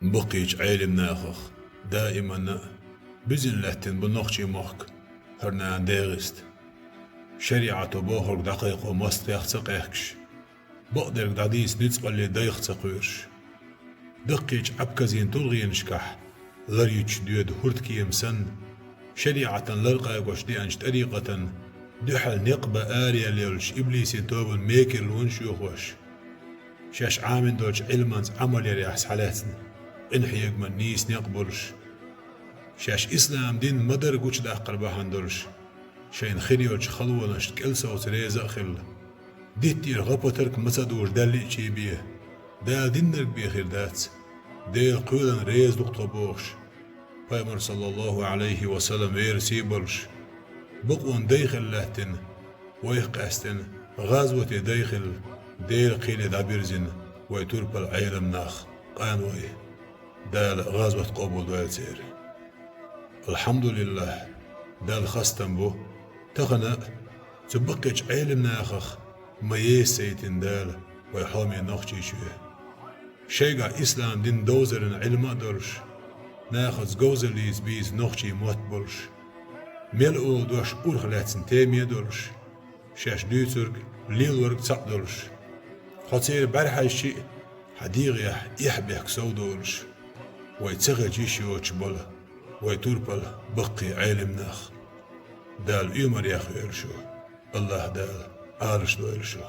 بقيج عيلم ناخخ دائما بزن لهتن بنوخشي موخك هرنان ديغست شريعة بوهر دقيق ومست يخصق اخكش بقدر داديس نتقل لي دايخصق ويرش دقيج عبكزين تلغين شكح لريج ديود هرتكي يمسن شريعة لرقا يقوش دي انش طريقة دحل نقبة آريا ليلش إبليسين توبل ميكل ونشيوخوش شاش عامن دولش علمانز عمل يريحس حالاتن انحي يقمن نيس نقبلش شاش إسلام دين مدر قوش دا قلبها هندولش شاين خريولش خلونش كالسا وتريزا خل ديتير غبو ترك مسادوش دالي چي بيه دال دينرك بيخير دات ديل قولن ريز دقطبوش پیغمبر صلى الله عليه وسلم ويرسي بلش بقون داخل لهتن ويقاستن غازوة داخل دير قيل دابرزن ويتورب العيلم ناخ قانوي دال غازوة قبول دوالسير الحمد لله دال خستن بو تغنى تبقيج عيلم ناخخ ما يسيتن دال ويحومي نوخشي شوه شيقا إسلام دين دوزرن علم دولش ناخذ جوزليز بيز نوخشي موت بولش ملؤو دوش أورخلاتسن تيمية دولش شاش دوترك ليلورك تصق دولش خطير برحي شيء حديغيح يحبيك سو دولش ويتسغل جيشي وچبول ويتوربل بقي عالم ناخ دال يومر ياخو يلشو الله دال آرش دو يلشو